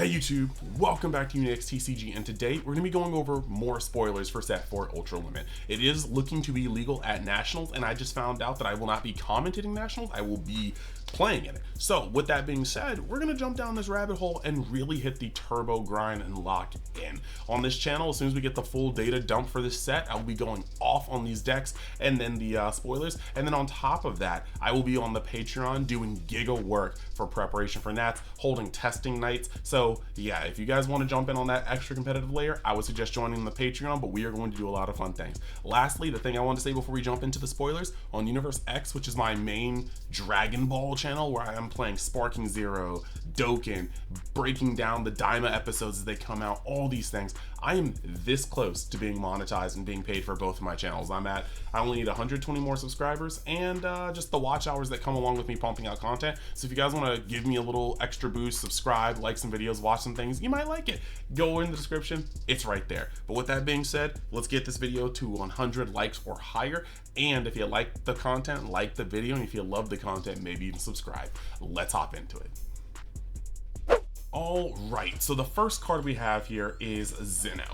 Hey YouTube, welcome back to Unix TCG, and today we're going to be going over more spoilers for Set 4 Ultra Limit. It is looking to be legal at Nationals, and I just found out that I will not be commentating Nationals, I will be playing in it. So with that being said, we're going to jump down this rabbit hole and really hit the turbo grind and lock in. On this channel, as soon as we get the full data dump for this set, I will be going off on these decks and then the spoilers, and then on top of that, I will be on the Patreon doing giga work for preparation for Nats, holding testing nights. So yeah, if you guys want to jump in on that extra competitive layer, I would suggest joining the Patreon, but we are going to do a lot of fun things. Lastly, the thing I want to say before we jump into the spoilers, on Universe X, which is my main Dragon Ball channel where I am playing Sparking Zero, Goten, breaking down the Daima episodes as they come out, all these things, I am this close to being monetized and being paid for both of my channels. I only need 120 more subscribers and just the watch hours that come along with me pumping out content. So if you guys want to give me a little extra boost, subscribe, like some videos, watch some things, you might like it. Go in the description, it's right there. But with that being said, let's get this video to 100 likes or higher. And if you like the content, like the video, and if you love the content, maybe even subscribe. Let's hop into it. All right, so the first card we have here is Zeno.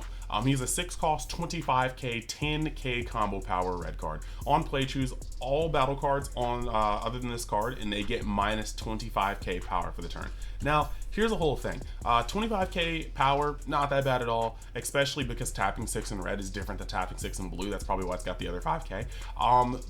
He's a 6-cost, 25k, 10k combo power red card. On play, choose all battle cards on other than this card, and they get minus 25k power for the turn. Now, here's the whole thing. 25k power, not that bad at all, especially because tapping 6 in red is different than tapping 6 in blue. That's probably why it's got the other 5k.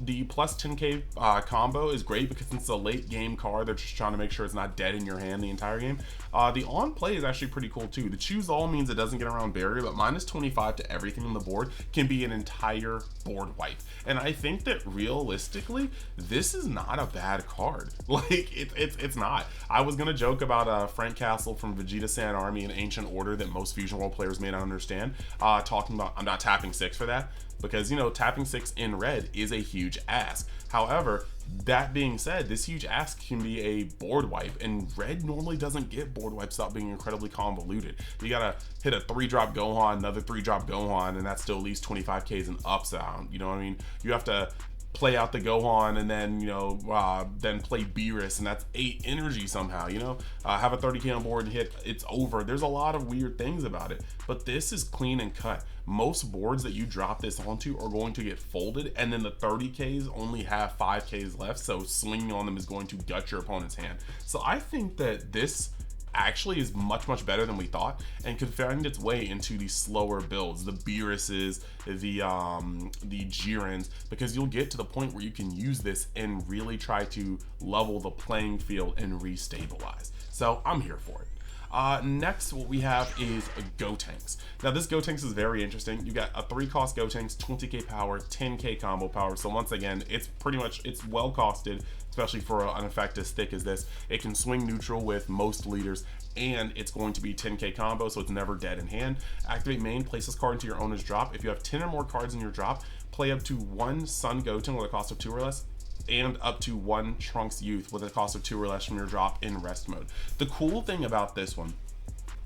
The plus 10k combo is great because it's a late game card. They're just trying to make sure it's not dead in your hand the entire game. The on play is actually pretty cool too. The choose all means it doesn't get around barrier, but minus 25 to everything on the board can be an entire board wipe. And I think that realistically, this is not a bad card. Like, it's not. I was gonna joke about Frank Castle from Vegeta Sand Army and Ancient Order that most Fusion World players may not understand, talking about I'm not tapping 6 for that, because, you know, tapping 6 in red is a huge ask. However, that being said, this huge ask can be a board wipe, and red normally doesn't get board wipes without being incredibly convoluted. You gotta hit a 3-drop Gohan, another 3-drop Gohan, and that's still at least 25k's and up sound. You know what I mean? You have to play out the Gohan and then, you know, then play Beerus, and that's 8 energy somehow, you know, have a 30k on board and hit, it's over. There's a lot of weird things about it, but this is clean and cut. Most boards that you drop this onto are going to get folded, and then the 30k's only have 5k's left, so swinging on them is going to gut your opponent's hand. So I think that this actually is much better than we thought, and could find its way into the slower builds, the Beeruses, the Jirens, because you'll get to the point where you can use this and really try to level the playing field and restabilize. So I'm here for it. Next, what we have is Gotenks. Now, this Gotenks is very interesting. You got a 3-cost Gotenks, 20k power, 10k combo power. So once again, it's pretty much, it's well costed, especially for an effect as thick as this. It can swing neutral with most leaders, and it's going to be 10k combo, so it's never dead in hand. Activate main, place this card into your owner's drop. If you have 10 or more cards in your drop, play up to 1 Sun Goten with a cost of 2 or less, and up to 1 Trunks Youth with a cost of 2 or less from your drop in rest mode. The cool thing about this one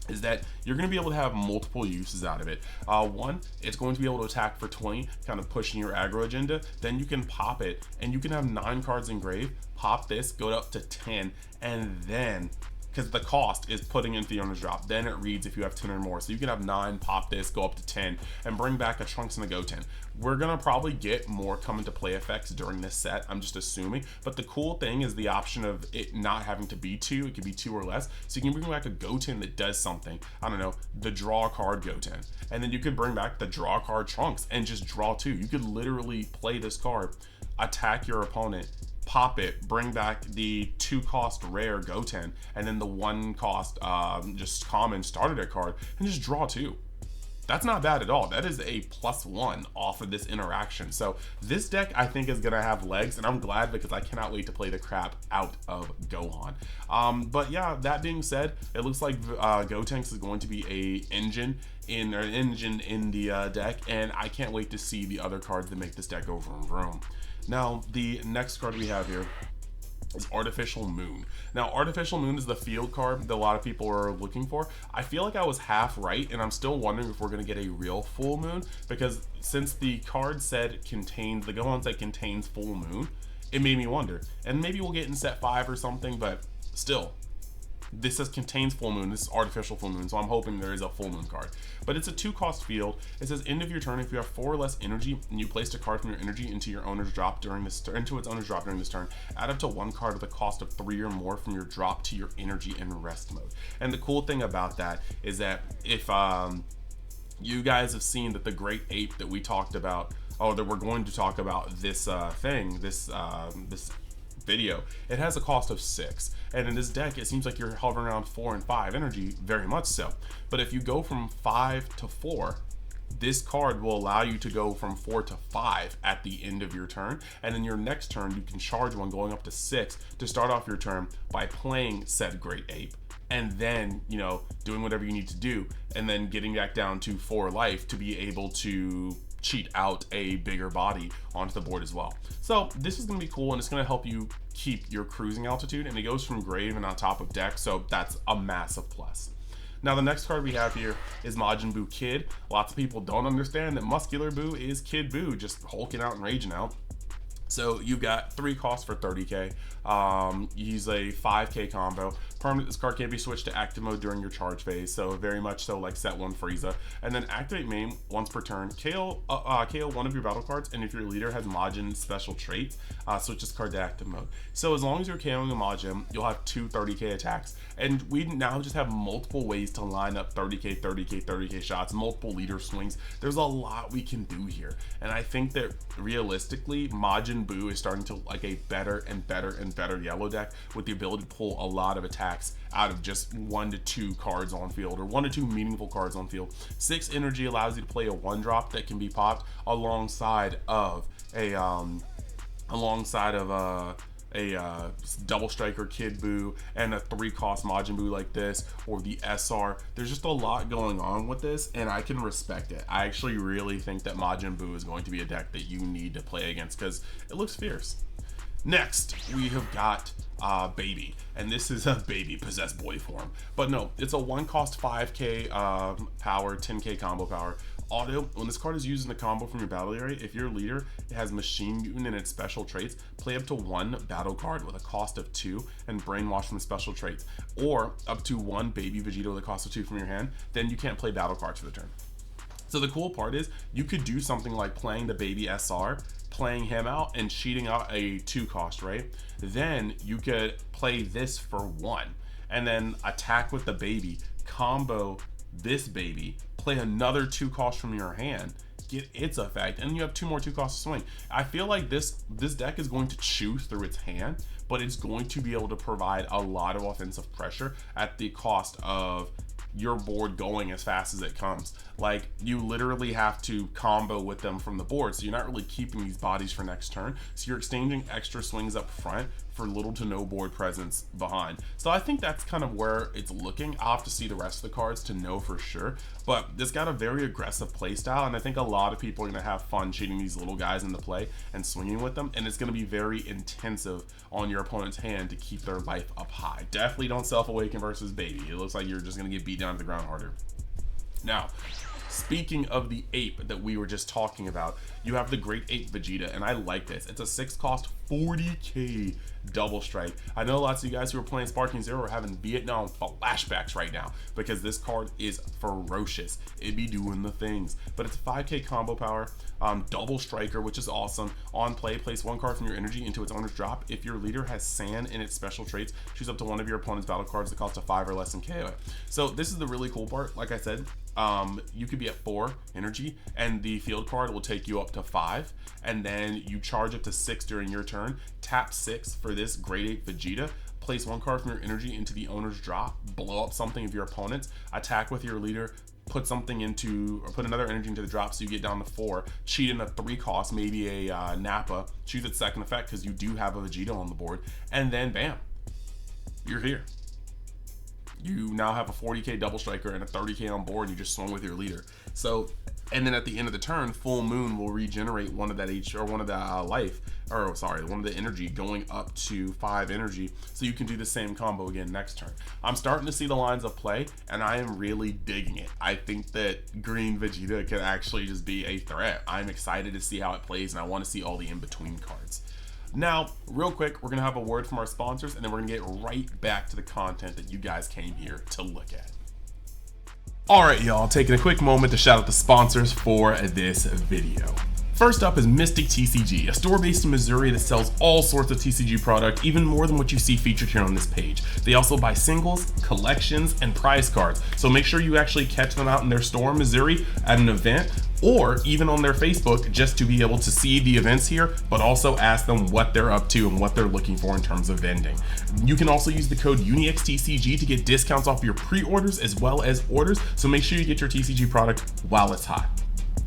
is that you're going to be able to have multiple uses out of it. One, it's going to be able to attack for 20, kind of pushing your aggro agenda. Then you can pop it, and you can have 9 cards engraved, pop this, go up to 10, and then, because the cost is putting into the owner's drop, then it reads if you have 10 or more. So you can have 9, pop this, go up to 10, and bring back a Trunks and a Goten. We're gonna probably get more come into play effects during this set, I'm just assuming. But the cool thing is the option of it not having to be 2, it could be 2 or less. So you can bring back a Goten that does something. I don't know, the draw card Goten. And then you could bring back the draw card Trunks and just draw 2. You could literally play this card, attack your opponent, pop it, bring back the 2-cost rare Goten, and then the 1-cost just common starter deck card, and just draw 2. That's not bad at all. That is a +1 off of this interaction. So this deck, I think, is gonna have legs, and I'm glad because I cannot wait to play the crap out of Gohan. But yeah, that being said, it looks like Gotenks is going to be an engine in the deck, and I can't wait to see the other cards that make this deck go vroom vroom. Now, the next card we have here is Artificial Moon. Now, Artificial Moon is the field card that a lot of people are looking for. I feel like I was half right, and I'm still wondering if we're going to get a real full moon, because since the card said contains, the Gohan set contains full moon, it made me wonder. And maybe we'll get in set 5 or something, but still, this contains full moon. This is artificial full moon, so I'm hoping there is a full moon card. But it's a 2-cost field. It says end of your turn, if you have 4 or less energy and you placed a card from your energy into your owner's drop during this into its owner's drop during this turn, add up to 1 card with a cost of 3 or more from your drop to your energy in rest mode. And the cool thing about that is that if you guys have seen that the great ape that we talked about, or that we're going to talk about this this video, it has a cost of 6, and in this deck it seems like you're hovering around 4 and 5 energy, very much so. But if you go from 5 to 4, this card will allow you to go from 4 to 5 at the end of your turn, and in your next turn you can charge one going up to 6 to start off your turn by playing said great ape, and then, you know, doing whatever you need to do, and then getting back down to 4 life to be able to cheat out a bigger body onto the board as well. So this is going to be cool, and it's going to help you keep your cruising altitude, and it goes from grave and on top of deck, so that's a massive plus. Now the next card we have here is Majin Buu Kid. Lots of people don't understand that Muscular Buu is Kid Buu, just hulking out and raging out. So you've got 3 costs for 30k. He's a 5k combo. Permanent, this card can't be switched to active mode during your charge phase, so very much so like set 1 Frieza. And then activate main once per turn. KO one of your battle cards, and if your leader has Majin special traits, switch this card to active mode. So as long as you're KOing a Majin, you'll have 2 30k attacks. And we now just have multiple ways to line up 30k, 30k, 30k shots, multiple leader swings. There's a lot we can do here. And I think that realistically, Majin Buu is starting to look like a better and better and better yellow deck with the ability to pull a lot of attacks out of just 1 to 2 cards on field, or 1 to 2 meaningful cards on field. 6 energy allows you to play a 1-drop that can be popped alongside of a double striker Kid Buu and a 3-cost Majin Buu like this, or the SR. There's just a lot going on with this, and I can respect it. I actually really think that Majin Buu is going to be a deck that you need to play against because it looks fierce. Next, we have got Baby, and this is a baby possessed boy form. But no, it's a 1-cost 5k power, 10k combo power. Auto, when this card is used in the combo from your battle area, if your leader has Machine Mutant in its special traits, play up to 1 battle card with a cost of 2 and Brainwash from the special traits, or up to 1 Baby Vegito with a cost of 2 from your hand, then you can't play battle cards for the turn. So the cool part is you could do something like playing the Baby SR, playing him out and cheating out a 2-cost, right? Then you could play this for 1 and then attack with the baby, combo this baby, play another 2 costs from your hand, get its effect, and you have 2 more 2 costs to swing. I feel like this deck is going to chew through its hand, but it's going to be able to provide a lot of offensive pressure at the cost of your board going as fast as it comes. Like, you literally have to combo with them from the board, so you're not really keeping these bodies for next turn, so you're exchanging extra swings up front for little to no board presence behind. So I think that's kind of where it's looking. I'll have to see the rest of the cards to know for sure, but it's got a very aggressive play style, and I think a lot of people are going to have fun cheating these little guys into play and swinging with them, and it's going to be very intensive on your opponent's hand to keep their life up high. Definitely don't self-awaken versus Baby. It looks like you're just going to get beat down to the ground harder. Now, speaking of the ape that we were just talking about, you have the great ape Vegeta, and I like this. It's a 6-cost 40k double strike. I know lots of you guys who are playing Sparking Zero are having Vietnam flashbacks right now because this card is ferocious. It be doing the things, but it's a 5k combo power, double striker, which is awesome. On play, place 1 card from your energy into its owner's drop. If your leader has sand in its special traits, choose up to 1 of your opponent's battle cards that cost a 5 or less and KO it. So this is the really cool part. Like I said, you could be at 4 energy and the field card will take you up to 5, and then you charge up to 6 during your turn. Tap 6 for this great ape Vegeta, place 1 card from your energy into the owner's drop, blow up something of your opponent's, attack with your leader, put something into, or put another energy into the drop so you get down to 4, cheat in a 3-cost, maybe a Nappa, choose its second effect because you do have a Vegito on the board, and then bam, you're here. You now have a 40k double striker and a 30k on board, and you just swung with your leader. So, and then at the end of the turn, full moon will regenerate one of that one of the one of the energy going up to 5 energy, so you can do the same combo again next turn. I'm starting to see the lines of play, and I am really digging it. I think that green Vegeta can actually just be a threat. I'm excited to see how it plays, and I want to see all the in-between cards. Now, real quick, we're gonna have a word from our sponsors, and then we're gonna get right back to the content that you guys came here to look at. All right, y'all, taking a quick moment to shout out the sponsors for this video. First up is Mystic TCG, a store based in Missouri that sells all sorts of TCG product, even more than what you see featured here on this page. They also buy singles, collections, and prize cards, so make sure you actually catch them out in their store in Missouri at an event, or even on their Facebook, just to be able to see the events here, but also ask them what they're up to and what they're looking for in terms of vending. You can also use the code UNIXTCG to get discounts off your pre-orders as well as orders, so make sure you get your TCG product while it's hot.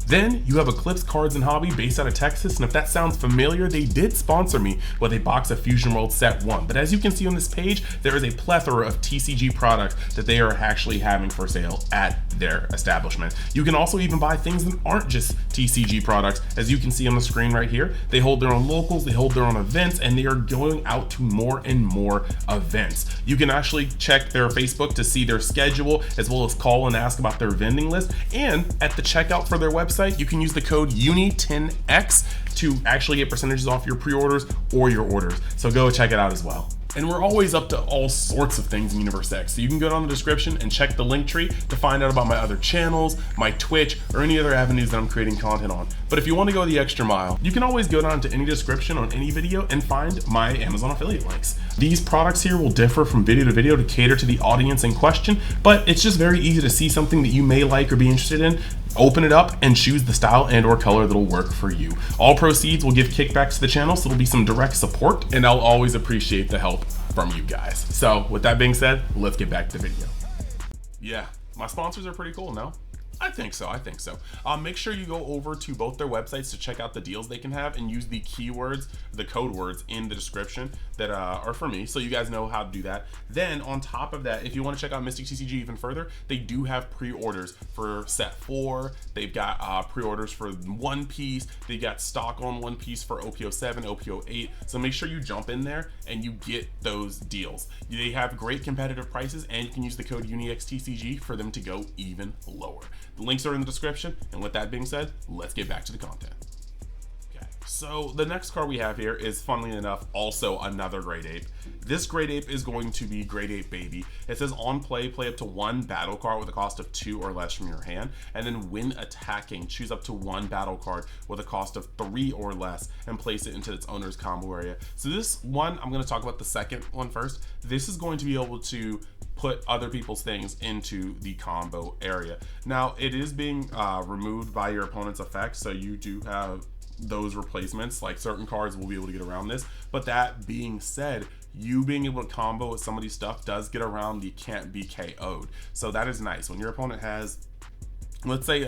Then you have Eclipse Cards and Hobby based out of Texas, and if that sounds familiar, they did sponsor me with a box of Fusion World Set 1. But as you can see on this page, there is a plethora of TCG products that they are actually having for sale at their establishment. You can also even buy things that aren't just TCG products. As you can see on the screen right here, they hold their own locals, they hold their own events, and they are going out to more and more events. You can actually check their Facebook to see their schedule, as well as call and ask about their vending list. And at the checkout for their website, you can use the code UNI10X to actually get percentages off your pre-orders or your orders. So go check it out as well. And we're always up to all sorts of things in Universe X, so you can go down the description and check the link tree to find out about my other channels, my Twitch, or any other avenues that I'm creating content on. But if you want to go the extra mile, you can always go down to any description on any video and find my Amazon affiliate links. These products here will differ from video to video to cater to the audience in question, but it's just very easy to see something that you may like or be interested in, open it up, and choose the style and or color that'll work for you. All proceeds will give kickbacks to the channel, so it'll be some direct support, and I'll always appreciate the help from you guys. So with that being said, let's get back to the video. Yeah, my sponsors are pretty cool, no? I think so. Make sure you go over to both their websites to check out the deals they can have and use the keywords, the code words in the description that are for me, so you guys know how to do that. Then on top of that, if you want to check out Mystic TCG even further, they do have pre-orders for set 4. They've got pre-orders for One Piece. They got stock on One Piece for OPO 7, OPO 8. So make sure you jump in there and you get those deals. They have great competitive prices, and you can use the code UNIXTCG for them to go even lower. The links are in the description, and with that being said, let's get back to the content. Okay, so the next card we have here is, funnily enough, also another Great Ape. This Great Ape is going to be Great Ape Baby. It says on play up to 1 battle card with a cost of 2 or less from your hand, and then when attacking, choose up to 1 battle card with a cost of 3 or less and place it into its owner's combo area. So this one, I'm going to talk about the second one first. This is going to be able to put other people's things into the combo area. Now, it is being removed by your opponent's effects, so you do have those replacements. Like, certain cards will be able to get around this, but that being said, you being able to combo with somebody's stuff does get around the can't be KO'd. So that is nice. When your opponent has, let's say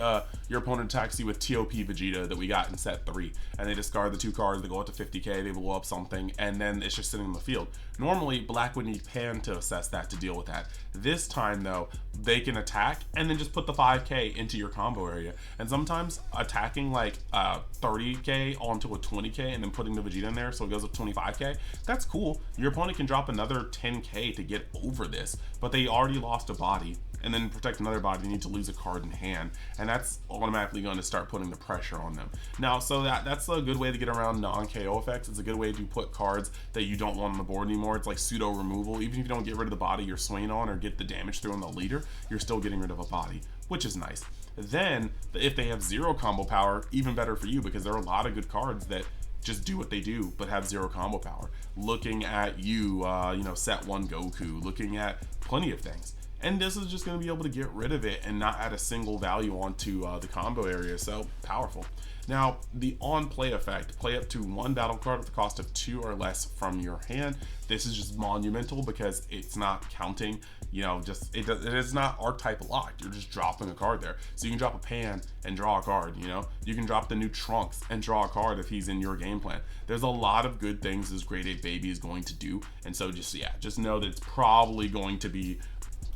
your opponent attacks you with TOP Vegeta that we got in set 3, and they discard the 2 cards, they go up to 50k, they blow up something, and then it's just sitting in the field. Normally, Black would need Pan to assess that, to deal with that. This time though, they can attack and then just put the 5k into your combo area. And sometimes attacking like 30k onto a 20k and then putting the Vegeta in there so it goes up 25k, that's cool. Your opponent can drop another 10k to get over this, but they already lost a body. And then protect another body, they need to lose a card in hand, and that's automatically going to start putting the pressure on them. Now, so that's a good way to get around non-KO effects. It's a good way to put cards that you don't want on the board anymore. It's like pseudo removal. Even if you don't get rid of the body you're swinging on or get the damage through on the leader, you're still getting rid of a body, which is nice. Then, if they have 0 combo power, even better for you, because there are a lot of good cards that just do what they do but have 0 combo power. Looking at you know, set 1 Goku, looking at plenty of things. And this is just going to be able to get rid of it and not add a single value onto the combo area. So powerful. Now, the on play effect, play up to 1 battle card with the cost of 2 or less from your hand. This is just monumental because it's not counting, you know, just it is not archetype locked. You're just dropping a card there. So you can drop a Pan and draw a card, you know. You can drop the new Trunks and draw a card if he's in your game plan. There's a lot of good things this Great Ape Baby is going to do. And so just know that it's probably going to be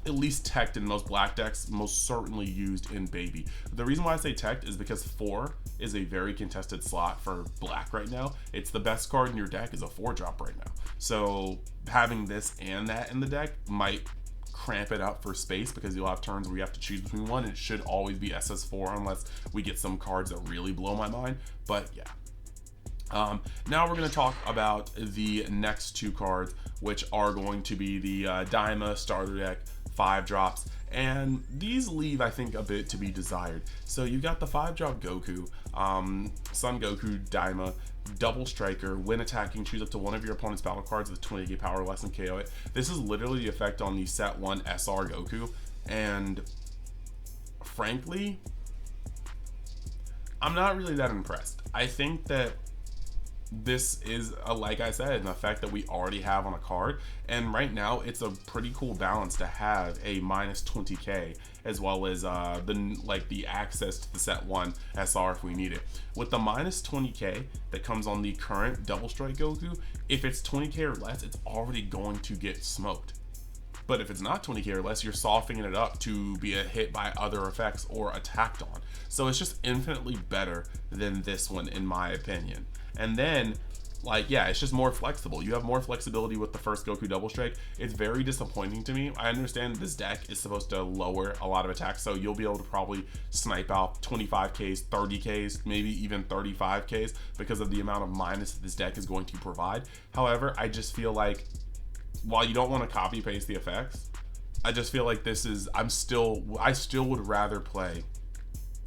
at least teched in most black decks, most certainly used in Baby. The reason why I say teched is because 4 is a very contested slot for black right now. It's the best card in your deck is a 4-drop right now. So having this and that in the deck might cramp it up for space, because you'll have turns where you have to choose between one, and it should always be SS4 unless we get some cards that really blow my mind. But yeah. Now we're going to talk about the next two cards, which are going to be the Daima starter deck 5-drops. And these leave, I think, a bit to be desired. So you got the 5-drop Goku, Son Goku, Daima, double striker. When attacking, choose up to one of your opponent's battle cards with 20k power or less and KO it. This is literally the effect on the set 1 SR Goku. And frankly, I'm not really that impressed. I think that this is, like I said, an effect that we already have on a card, and right now it's a pretty cool balance to have a minus 20k as well as the access to the set 1 SR if we need it. With the minus 20k that comes on the current double strike Goku, if it's 20k or less, it's already going to get smoked. But if it's not 20k or less, you're softening it up to be a hit by other effects or attacked on. So it's just infinitely better than this one, in my opinion. And then, it's just more flexible. You have more flexibility with the first Goku double strike. It's very disappointing to me. I understand this deck is supposed to lower a lot of attacks, so you'll be able to probably snipe out 25ks, 30ks, maybe even 35ks because of the amount of minus that this deck is going to provide. However, I just feel like, while you don't want to copy paste the effects, I just feel like I still would rather play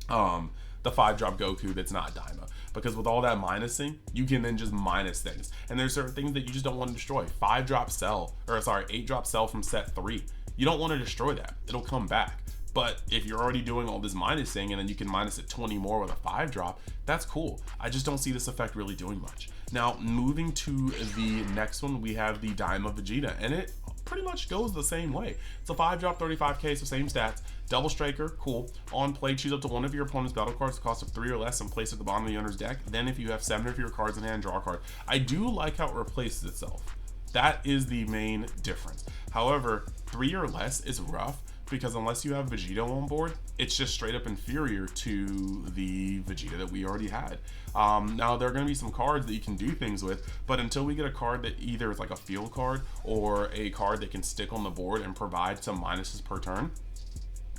the 5-drop Goku that's not Daima, because with all that minusing, you can then just minus things, and there's certain things that you just don't want to destroy. 8-drop cell from set 3, you don't want to destroy that. It'll come back. But if you're already doing all this minusing and then you can minus it 20 more with a 5-drop, that's cool. I just don't see this effect really doing much. Now, moving to the next one, we have the Daima Vegeta, and it pretty much goes the same way. It's a 5-drop, 35k, so same stats. Double striker, cool. On play, choose up to one of your opponent's battle cards, the cost of 3 or less, and place it at the bottom of the owner's deck. Then if you have 7 of your cards in hand, draw a card. I do like how it replaces itself. That is the main difference. However, 3 or less is rough, because unless you have Vegito on board, it's just straight up inferior to the Vegeta that we already had. Now, there are going to be some cards that you can do things with, but until we get a card that either is like a field card or a card that can stick on the board and provide some minuses per turn,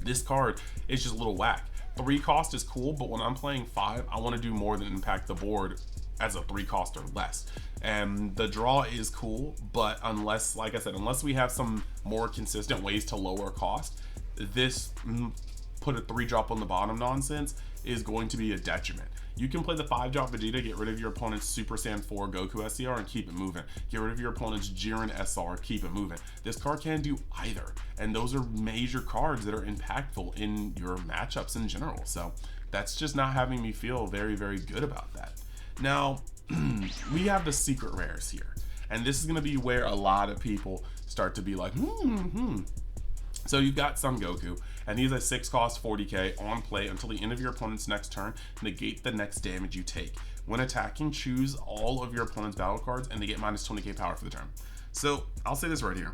this card is just a little whack. 3 cost is cool, but when I'm playing 5, I want to do more than impact the board as a 3 cost or less. And the draw is cool, but unless, like I said, unless we have some more consistent ways to lower cost, this put a 3-drop on the bottom nonsense is going to be a detriment. You can play the 5-drop Vegeta, get rid of your opponent's Super Saiyan 4 Goku SCR and keep it moving. Get rid of your opponent's Jiren SR, keep it moving. This card can't do either, and those are major cards that are impactful in your matchups in general. So that's just not having me feel very, very good about that. Now, we have the secret rares here, and this is going to be where a lot of people start to be like, So you've got Son Goku, and he's a 6-cost 40k on play until the end of your opponent's next turn. Negate the next damage you take. When attacking, choose all of your opponent's battle cards, and they get minus 20k power for the turn. So I'll say this right here.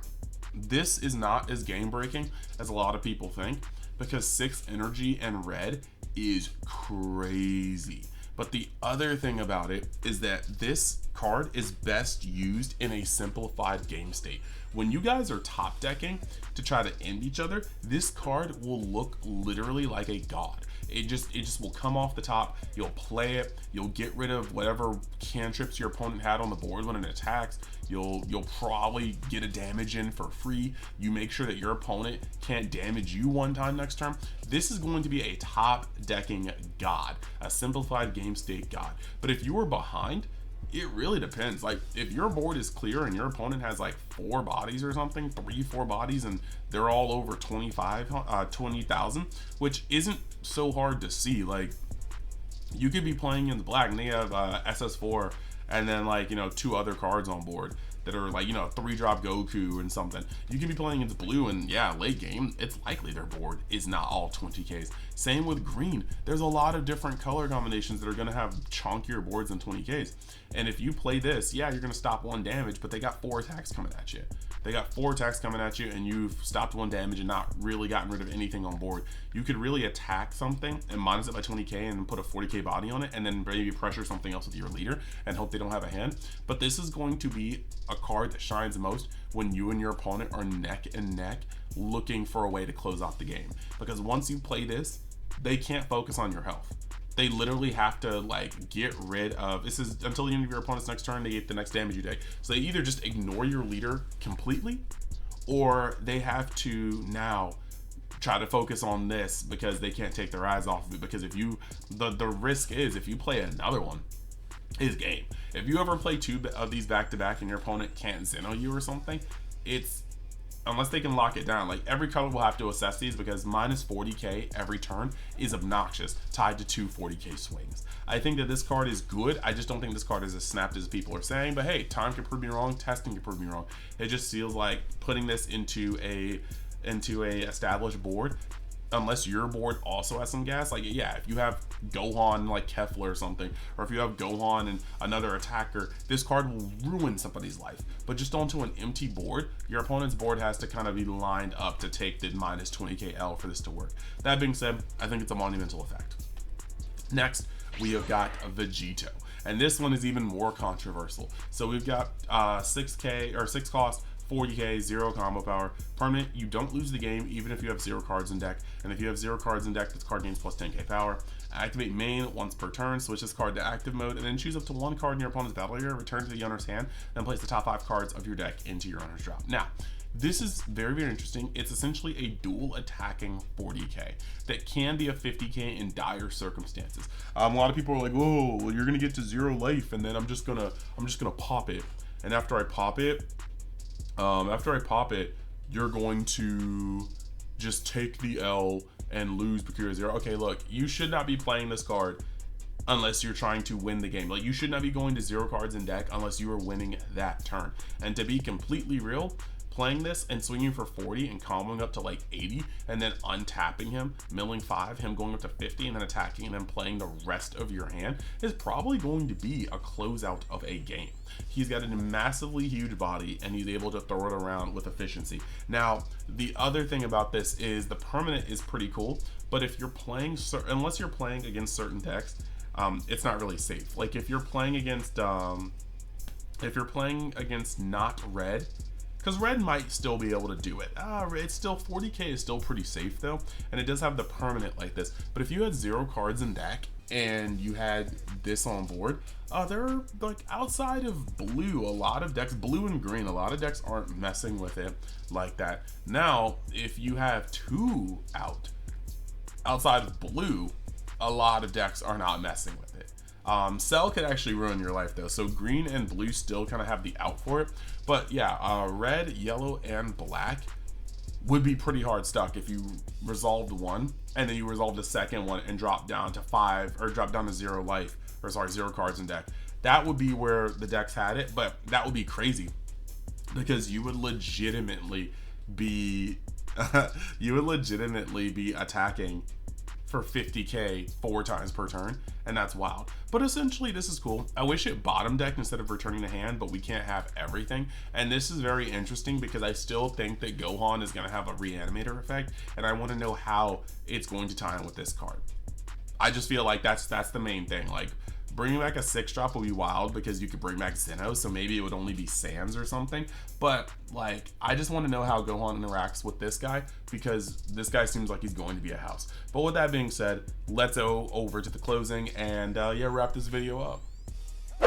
This is not as game breaking as a lot of people think, because 6 energy and red is crazy. But the other thing about it is that this card is best used in a simplified game state. When you guys are top decking to try to end each other, this card will look literally like a god. It just will come off the top. You'll play it. You'll get rid of whatever cantrips your opponent had on the board when it attacks. You'll probably get a damage in for free. You make sure that your opponent can't damage you one time next turn. This is going to be a top decking god, a simplified game state god. But if you are behind, it really depends. Like, if your board is clear and your opponent has like 4 bodies or something, 3-4 bodies, and they're all over 20,000, which isn't so hard to see. Like, you could be playing in the black and they have SS4 and then 2 other cards on board that are 3-drop Goku and something. You can be playing against blue, and yeah, late game, it's likely their board is not all 20Ks. Same with green. There's a lot of different color combinations that are going to have chunkier boards than 20Ks. And if you play this, yeah, you're going to stop 1 damage, but they got 4 attacks coming at you. They got 4 attacks coming at you, and you've stopped 1 damage and not really gotten rid of anything on board. You could really attack something and minus it by 20k and then put a 40k body on it, and then maybe pressure something else with your leader and hope they don't have a hand. But this is going to be a card that shines the most when you and your opponent are neck and neck looking for a way to close out the game. Because once you play this, they can't focus on your health. They literally have to like get rid of, this is until the end of your opponent's next turn, they get the next damage you take. So they either just ignore your leader completely, or they have to now try to focus on this because they can't take their eyes off of it. Because if you, the risk is if you play another one, is game. If you ever play 2 of these back to back and your opponent can't Zeno you or something, it's, unless they can lock it down, like every color will have to assess these, because minus 40k every turn is obnoxious, tied to 2 40k swings. I think that this card is good. I just don't think this card is as snapped as people are saying, but hey, time can prove me wrong, testing can prove me wrong. It just feels like putting this into a established board, unless your board also has some gas. Like, yeah, if you have Gohan like Kefla or something, or if you have Gohan and another attacker, this card will ruin somebody's life. But just onto an empty board, your opponent's board has to kind of be lined up to take the minus 20k L for this to work. That being said, I think it's a monumental effect. Next, we have got Vegito, and this one is even more controversial. So we've got 6k or 6 cost, 40k, 0 combo power, permanent. You don't lose the game even if you have 0 cards in deck, and if you have 0 cards in deck, this card gains plus 10k power. Activate main once per turn, switch this card to active mode, and then choose up to 1 card in your opponent's battle area, return to the owner's hand, then place the top 5 cards of your deck into your owner's drop. Now, this is very, very interesting. It's essentially a dual attacking 40k that can be a 50k in dire circumstances. A lot of people are like, "Whoa, well, you're gonna get to 0 life, and then I'm just gonna pop it, and after I pop it, you're going to just take the L and lose because you're 0. Okay, look, you should not be playing this card unless you're trying to win the game. Like, you should not be going to 0 cards in deck unless you are winning that turn. And to be completely real, playing this and swinging for 40 and comboing up to like 80 and then untapping him, milling 5, him going up to 50 and then attacking and then playing the rest of your hand is probably going to be a closeout of a game. He's got a massively huge body and he's able to throw it around with efficiency. Now, the other thing about this is the permanent is pretty cool, but if you're playing, unless you're playing against certain decks, it's not really safe. Like if you're playing against not red, because red might still be able to do it. It's still 40k is still pretty safe though, and it does have the permanent like this. But if you had 0 cards in deck and you had this on board, they're like outside of blue, a lot of decks, blue and green, a lot of decks aren't messing with it like that. Now, if you have 2 outside of blue, a lot of decks are not messing with it. Cell could actually ruin your life though, so green and blue still kind of have the out for it. But yeah, red, yellow, and black would be pretty hard stuck if you resolved one and then you resolved the second one and dropped down to 5 or dropped down to 0 life, or sorry, 0 cards in deck. That would be where the decks had it, but that would be crazy because you would legitimately be attacking for 50k 4 times per turn, and that's wild. But essentially this is cool. I wish it bottom decked instead of returning the hand, but we can't have everything, and this is very interesting because I still think that Gohan is going to have a reanimator effect, and I want to know how it's going to tie in with this card. I just feel like that's the main thing. Like, bringing back a 6-drop would be wild because you could bring back Zeno, so maybe it would only be Sans or something. But like, I just want to know how Gohan interacts with this guy because this guy seems like he's going to be a house. But with that being said, let's go over to the closing and yeah, wrap this video up.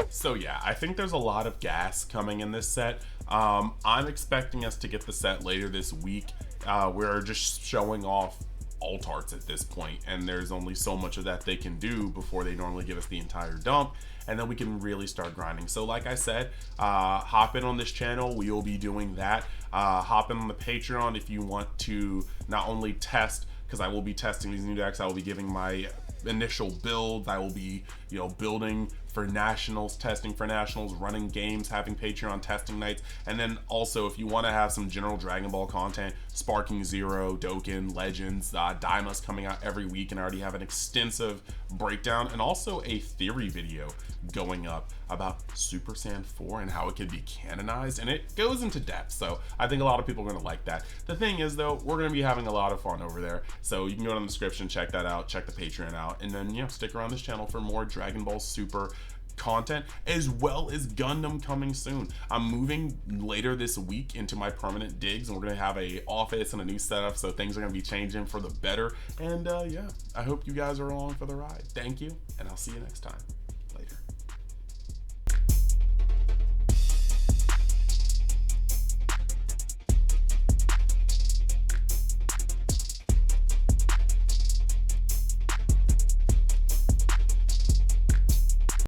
So yeah, I think there's a lot of gas coming in this set. I'm expecting us to get the set later this week. We're just showing off alt arts at this point, and there's only so much of that they can do before they normally give us the entire dump, and then we can really start grinding. So like I said, hop in on this channel, we will be doing that. Hop in on the Patreon if you want to not only test, because I will be testing these new decks, I will be giving my initial builds, I will be, you know, building for nationals, testing for nationals, running games, having Patreon testing nights, and then also if you want to have some general Dragon Ball content, Sparking Zero, Dokkan, Legends, Daima's coming out every week, and I already have an extensive breakdown and also a theory video going up about Super Saiyan 4 and how it could be canonized, and it goes into depth, so I think a lot of people are going to like that. The thing is though, we're going to be having a lot of fun over there, so you can go down in the description, check that out, check the Patreon out, and then, you know, stick around this channel for more Dragon Ball Super content, as well as Gundam coming soon. I'm moving later this week into my permanent digs, and we're gonna have a office and a new setup, so things are gonna be changing for the better. And yeah, I hope you guys are along for the ride. Thank you, and I'll see you next time.